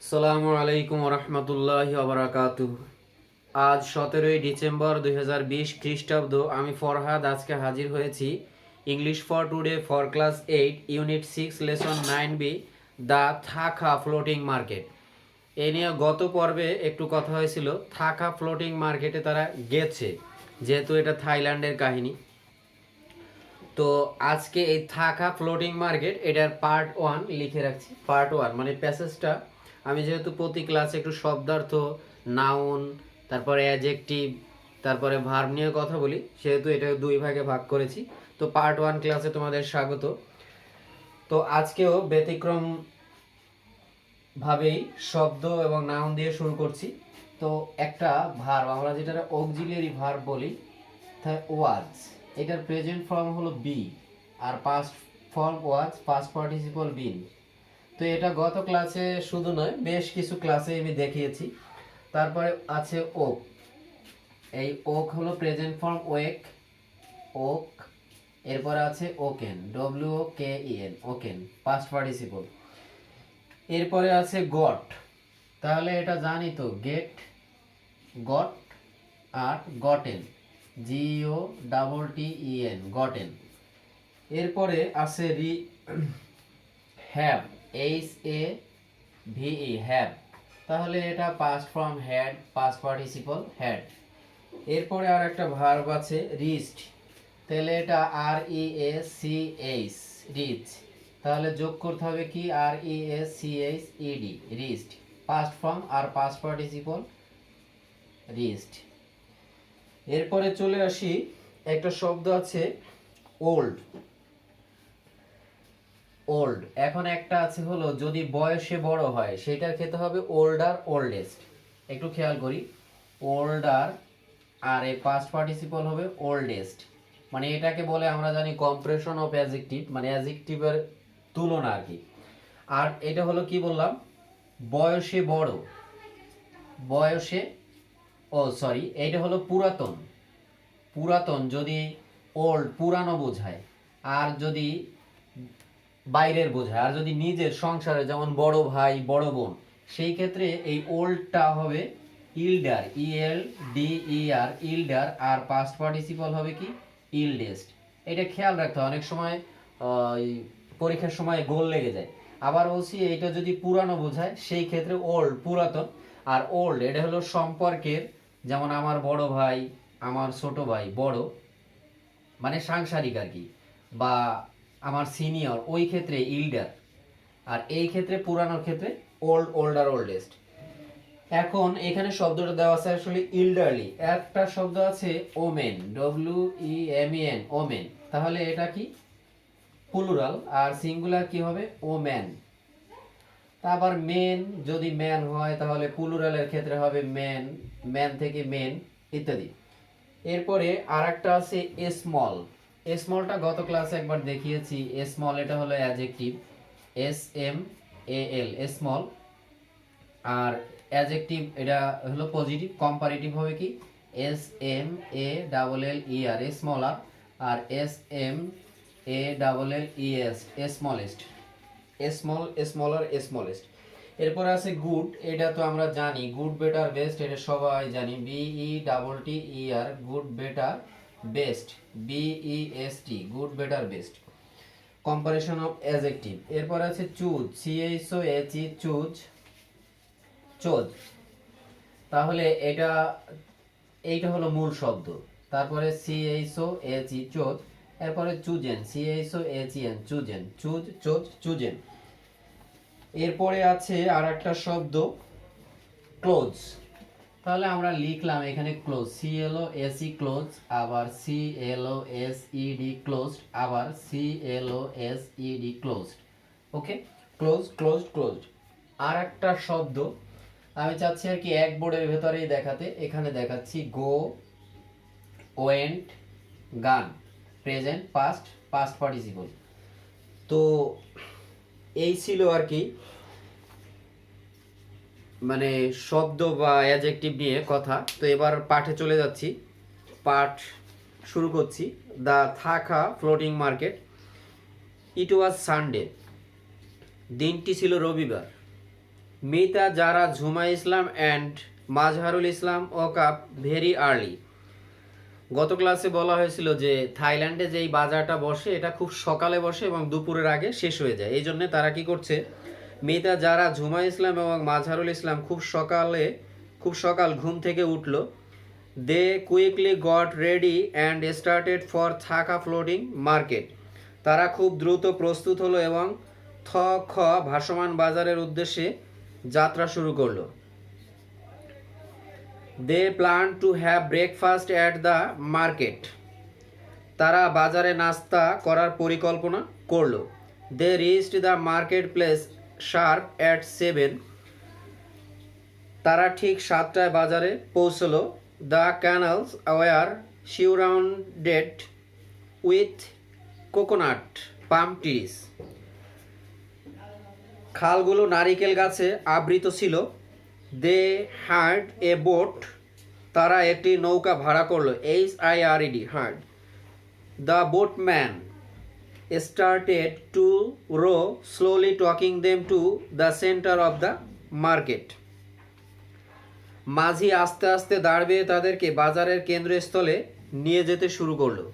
আসসালামু আলাইকুম রহমতুল্লাহি ওবারাকাতুহ। আজ 17ই ডিসেম্বর 2020 খ্রিস্টাব্দ। আমি ফরহাদ আজকে হাজির হয়েছি English for today for class 8 unit 6 lesson 9B the থাকা ফ্লোটিং মার্কেট। এ নিয়ে গত পর্বে একটু কথা হয়েছিল। থাকা ফ্লোটিং মার্কেটে তারা গেছে, যেহেতু এটা থাইল্যান্ডের কাহিনী। তো আজকে এই থাকা ফ্লোটিং মার্কেট এটার পার্ট 1 লিখে রাখছি। পার্ট 1 মানে প্যাসেজটা আমি যেহেতু প্রতি ক্লাসে একটু শব্দার্থ, নাউন, তারপরে অ্যাডজেক্টিভ, তারপরে ভার্ব নিয়ে কথা বলি, সেহেতু এটা দুই ভাগে ভাগ করেছি। তো পার্ট 1 ক্লাসে তোমাদের স্বাগত। তো আজকেও ব্যতিক্রম ভাবেই শব্দ এবং নাউন দিয়ে শুরু করছি। তো একটা ভার্ব, আমরা যেটা অক্সিলিয়ারি ভার্ব বলি, ওয়াজ, এটার প্রেজেন্ট ফর্ম হলো বি, আর past form was, past participle been. তো এটা গত ক্লাসে শুধু নয়, বেশ কিছু ক্লাসে আমি দেখিয়েছি। তারপরে আছে ওক, এই ওক হলো প্রেজেন্ট ফর্ম ওয়েক, ওক। এরপরে আছে woken, WOKEN, woken, past participle. এরপরে আছে গট, তাহলে এটা জানি তো, গেট, গট, আর গটেন, GOTTEN, গটেন। এরপরে আছে হ্যাভ, HAVE, হ্যাভ, তাহলে এটা past form had, past participle had. এরপরে আর একটা ভার্ব আছে রিচড, তাহলে এটা REACH, রিচ, তাহলে যোগ করতে হবে কি REACHED, রিচড, পাস্ট ফর্ম আর পাস্ট পার্টিসিপল রিচড। এরপরে চলে আসি, একটা শব্দ আছে ওল্ড। ওল্ড, এখন একটা আছে হলো যদি বয়সে বড় হয় সেটার ক্ষেত্রে হবে ওল্ডার, ওল্ডেস্ট। একটু খেয়াল করি, ওল্ডার আর এই পাস্ট পার্টিসিপল হবে ওল্ডেস্ট। মানে এটাকে বলে আমরা জানি কম্প্রেশন অফ অ্যাডজেক্টিভ, মানে অ্যাডজেক্টিভের তুলনা আর কি। আর এটা হলো কি বললাম, বয়সে বড়, বয়সে, এটা হলো পুরাতন। পুরাতন যদি ওল্ড, পুরানো বোঝায়, আর যদি বাইরের বোঝায়, আর যদি নিজের সংসারে, যেমন বড় ভাই, বড় বোন, সেই ক্ষেত্রে এই ওল্ডটা হবে ইল্ডার, ELDER, ইল্ডার, আর পাস্ট পার্টিসিপল হবে কি ইল্ডেস্ট। এটা খেয়াল রাখতে হয়, অনেক সময় পরীক্ষার সময় গোল লেগে যায়। আবার বলছি, এইটা যদি পুরানো বোঝায় সেই ক্ষেত্রে ওল্ড, পুরাতন। আর ওল্ড এটা হলো সম্পর্কের, যেমন আমার বড় ভাই, আমার ছোট ভাই, বড় মানে সাংসারিক আর কি, বা আমার সিনিয়র, ওই ক্ষেত্রে ইল্ডার। আর এই ক্ষেত্রে পুরানোর ক্ষেত্রে ওল্ড, ওল্ডার, ওল্ডেস্ট। এখন এখানে শব্দটা দেওয়া আছে আসলে ইল্ডারলি। একটা শব্দ আছে ওমেন, WEMEN, ওমেন, তাহলে এটা কি প্লুরাল, আর সিঙ্গুলার কি হবে ওম্যান। আবার মেন, যদি ম্যান হয় তাহলে প্লুরালের ক্ষেত্রে হবে ম্যান, ম্যান থেকে মেন, ইত্যাদি। এরপরে আর একটা আছে স্মল। স্মলটা গত ক্লাসে একবার দেখিয়েছি। স্মল এটা হলো অ্যাডজেক্টিভ, SMAL, স্মল। আর অ্যাডজেক্টিভ এটা হলো পজিটিভ, কম্পারেটিভ হবে কি SMALLER, স্মলার, আর SMALLES, smallest, small, smaller, smallest. এরপর আছে গুড, এটা তো আমরা জানি, গুড, বেটার, বেস্ট, এটা সবাই জানি, BETTER, good, better, best, BEST, good, better, best, comparison of adjective. এরপর আছে চুজ, CHOOSE, চুজ, চোজ, তাহলে এইটা হলো মূল শব্দ। তারপরে CHOHE, চোজ। এরপরে chosen, CHOHEN, chosen, choose, chose, chosen. এরপরে আছে আর একটা শব্দ ক্লোজ, তাহলে আমরা লিখলাম এখানে ক্লোজ, CLOSE, ক্লোজ, আবার CLOSED, ক্লোজ, আবার CLOSED, ক্লোজড। ওকে, ক্লোজ, ক্লোজড, ক্লোজড। আর একটা শব্দ আমি চাচ্ছি আর কি এক বোর্ডের ভেতরেই দেখাতে, এখানে দেখাচ্ছি গো, ওয়েন্ট, গান, প্রেজেন্ট, পাস্ট, পাস্ট পার্টিসিপল। তো এই ছিল আর কি, মানে শব্দ বা অ্যাডজেক্টিভ নিয়ে কথা। তো এবার পাঠে চলে যাচ্ছি, পাঠ শুরু করছি। দ্য থাকা floating market. It was Sunday, দিনটি ছিল রবিবার। Mita Jara Jhuma Islam and Mazharul Islam woke up very early. গত ক্লাসে বলা হয়েছিল যে থাইল্যান্ডে যেই বাজারটা বসে এটা খুব সকালে বসে এবং দুপুরের আগে শেষ হয়ে যায়। এই জন্যে তারা কি করছে, মিতা যারা ঝুমা ইসলাম এবং মাজহারুল ইসলাম খুব সকাল ঘুম থেকে উঠল। They quickly got ready and started for থাকা ফ্লোটিং মার্কেট। তারা খুব দ্রুত প্রস্তুত হলো এবং থ খ ভাসমান বাজারের উদ্দেশ্যে যাত্রা শুরু করলো। They plan to have breakfast at the market. তারা বাজারে নাস্তা করার পরিকল্পনা করলো। They reached the market place sharp at 7। তারা ঠিক 7টায় বাজারে পৌঁছলো। The canals were surrounded with coconut palm trees. খালগুলো নারিকেল গাছে আবৃত ছিল। They hired a boat. তারা একটি নৌকা ভাড়া করলো। HIRED hired. The boatman started to row slowly taking them to the centre of the market. মাঝি আস্তে আস্তে দাঁড় বেয়ে তাদেরকে বাজারের কেন্দ্রস্থলে নিয়ে যেতে শুরু করলো।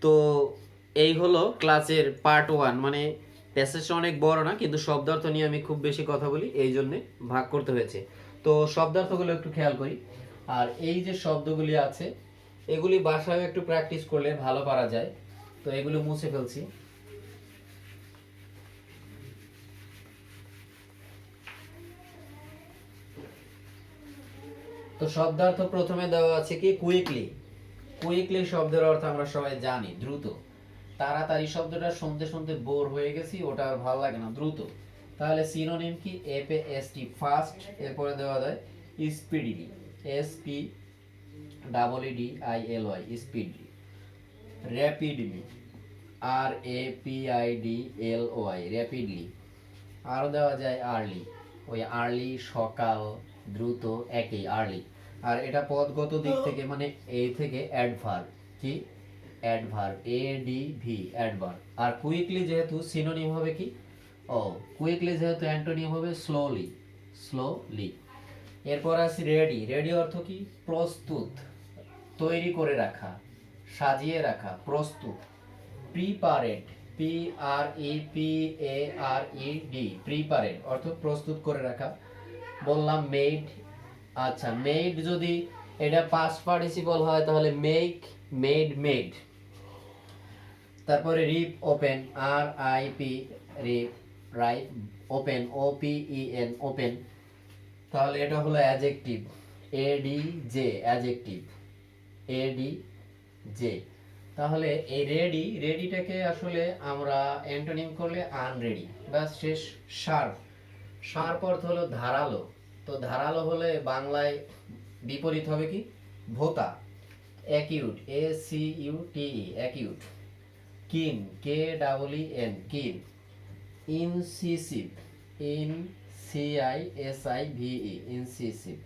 তো এই হলো ক্লাসের পার্ট 1। মানে প্যাসেজটা অনেক বড় না, কিন্তু শব্দার্থ নিয়ে আমি খুব বেশি কথা বলি, এই জন্যে ভাগ করতে হয়েছে। তো শব্দার্থগুলো একটু খেয়াল করি। আর এই যে শব্দগুলি আছে এগুলি বাসায় একটু প্র্যাকটিস করলে ভালো পারা যায়। তো এগুলো মুছে ফেলছি। তো শব্দার্থ প্রথমে দেওয়া আছে কি কুইকলি। কুইকলি শব্দের অর্থ আমরা সবাই জানি দ্রুত। তাড়াতাড়ি শব্দটা শুনতে শুনতে বোর হয়ে গেছি, ওটা আর ভালো লাগে না, দ্রুত। তাহলে সিনোনিম কি? FAST fast. এরপরে দেওয়া যায় speedily, SPEEDILY speedily. Rapidly, RAPIDLY rapidly. আরও দেওয়া যায় আর্লি, ওই আর্লি সকাল, দ্রুত একই আর্লি। আর এটা পদগত দিক থেকে মানে এই থেকে অ্যাডভার্ব কি? Adverb, ADV adverb. আর কুইকলি যেহেতু সিনোনিম হবে কি? কুইকলি যেহেতু অ্যান্টোনিম হবে স্লোলি, স্লোলি। এরপর আছে রেডি। রেডি অর্থ কি? প্রস্তুত, তৈরি করে রাখা, সাজিয়ে রাখা, প্রস্তুত। প্রিপারেড, PREPARED প্রিপারেড অর্থ প্রস্তুত করে রাখা। বললাম মেড। আচ্ছা, মেড যদি এটা পাস্ট পার্টিসিপল হয় তাহলে মেক, মেড, মেড। তারপরে রিপ ওপেন, RIP রিপ, রাইপ ওপেন, OPEN ওপেন। তাহলে এটা হলো অ্যাডজেক্টিভ, ADJ অ্যাডজেক্টিভ, ADJ। তাহলে এই রেডি, রেডিটাকে আসলে আমরা অ্যান্টোনিম করলে আনরেডি, বাস শেষ। শার্প, শার্প অর্থ হলো ধারালো। তো ধারালো হলে বাংলায় বিপরীত হবে কি? ভোতা। Acute, ACUTE acute. Keen, KEEN কিন। ইনসিসিভ, INCISIVE ইনসিসিভ।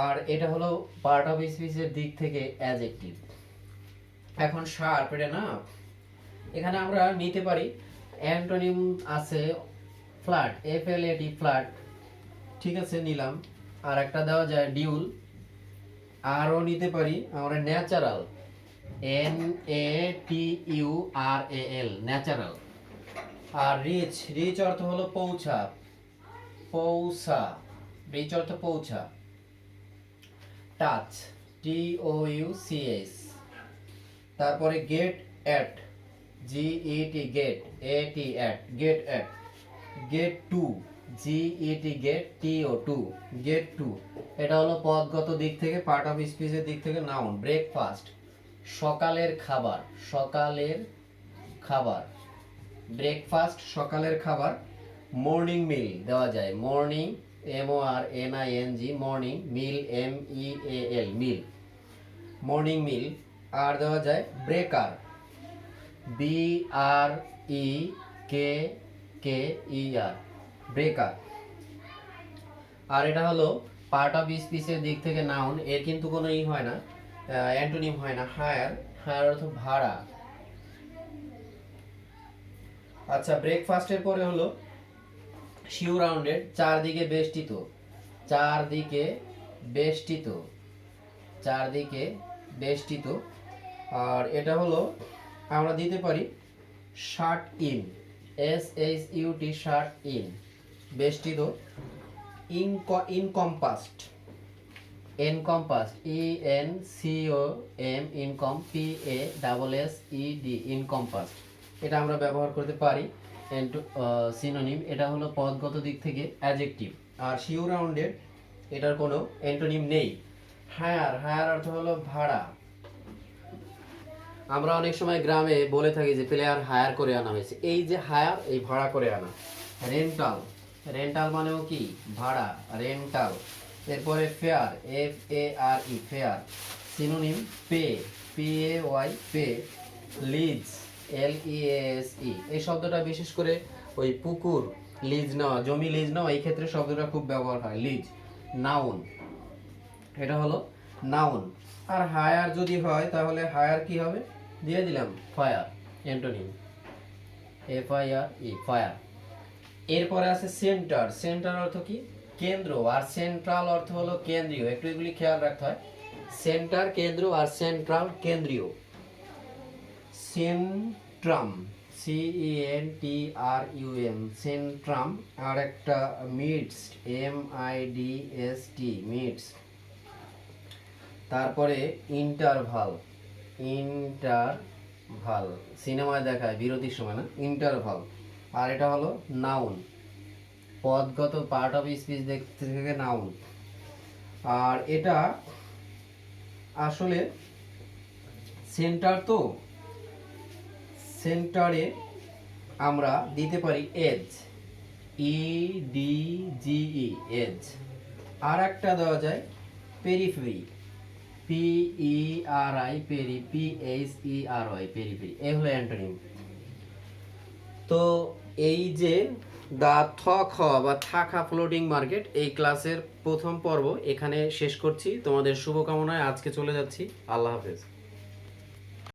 আর এটা হলো পার্ট অফ স্পিচের দিক থেকে অ্যাডজেক্টিভ। এখন শার্প, এটা না, এখানে আমরা নিতে পারি অ্যান্টোনিম আছে ফ্ল্যাট, FLAT ফ্ল্যাট, ঠিক আছে, নিলাম। আর একটা দেওয়া যায় ডিউল। আরও নিতে পারি আমরা ন্যাচারাল, NATURAL ন্যাচারাল। আর রিচ, রিচ অর্থ হলো পৌঁছা, পৌঁছা, রিচ অর্থ পৌঁছা। Touch, TOUCH। তারপরে gate at, GET gate, AT at, gate at. Gate two, GET gate, TO two, gate two. এটা হলো পদগত দিক থেকে, পার্ট অফ স্পিচের দিক থেকে নাউন। ব্রেকফাস্ট, সকালের খাবার, সকালের খাবার, ব্রেকফাস্ট সকালের খাবার। মর্নিং মিল দেওয়া যায়, মর্নিং MORNING মর্নিং, মিল MEAL মিল, মর্নিং মিল। আর দেওয়া যায় ব্রেকার, BREKKER ব্রেকার। আর এটা হলো পার্ট অফ স্পিচের দিক থেকে নাউন। এর কিন্তু কোনো হয় না, অ্যান্টোনিম হয় না। হায়ার, হায়ার অর্থ ভাড়া। আচ্ছা, ব্রেকফাস্টের পরে হলো শিউ রাউন্ডেড, চারদিকে বেষ্টিত, চারদিকে বেষ্টিত, চারদিকে বেষ্টিত। আর এটা হলো আমরা দিতে পারি shirt in, SHUT shirt in, বেষ্টিত। ইনকম্পাসড, এনকম্পাসড, ENCOM, ইনকম, PASSED, ইনকম্পাসড। এটা আমরা ব্যবহার করতে পারি সিনোনিম। এটা হলো পদগত দিক থেকে অ্যাডজেক্টিভ। আর শিউ রাউন্ডেড, এটার কোনো অ্যান্টোনিম নেই। হায়ার, হায়ার অর্থ হলো ভাড়া। আমরা অনেক সময় গ্রামে বলে থাকি যে প্লেয়ার হায়ার করে আনা হয়েছে। এই যে হায়ার, এই ভাড়া করে আনা। রেন্টাল, রেন্টাল মানেও কি ভাড়া, রেন্টাল। এরপরে fare, FARE, fare. Synonym pay, PAY, pay. Lease, LEASE, এই শব্দটা বিশেষ করে ওই পুকুর লিজ নেওয়া, জমি লিজ নেওয়া, এই ক্ষেত্রে শব্দটা খুব ব্যবহার হয়, লিজ। নাউন, এটা হলো নাউন। আর হায়ার যদি হয় তাহলে হায়ার কি হবে, দিয়ে দিলাম ফায়ার, অ্যান্টোনিম, FIRE, ফায়ার। এরপরে আছে সেন্টার। সেন্টার অর্থ কি, কেন্দ্র। আর সেন্ট্রাল অর্থ হলো কেন্দ্রীয়। একটু এগুলি খেয়াল রাখতে হয়। সেন্টার কেন্দ্র, আর সেন্ট্রাল কেন্দ্রীয়। Centrum, CENTRUM, centrum. আর একটা মিডস্ট, MIDST, মিডস্ট। তারপরে ইন্টারভাল, ইন্টারভাল সিনেমায় দেখায় বিরতির সময় না, ইন্টারভাল। আর এটা হলো নাউন, পদগত পার্ট অফ স্পিচ দেখতে থেকে নাউন। আর এটা আসলে সেন্টার, তো সেন্টারে আমরা দিতে পারি এজ, EDGE, এজ। আর একটা দেওয়া যায় periphery, PERI, peri, PHERY, periphery. এই হলো অ্যান্টোনিম। তো এই যে দা থ বা থাকা ফ্লোটিং মার্কেট, এই ক্লাসের প্রথম পর্ব এখানে শেষ করছি। তোমাদের শুভকামনায় আজকে চলে যাচ্ছি। আল্লাহ হাফেজ।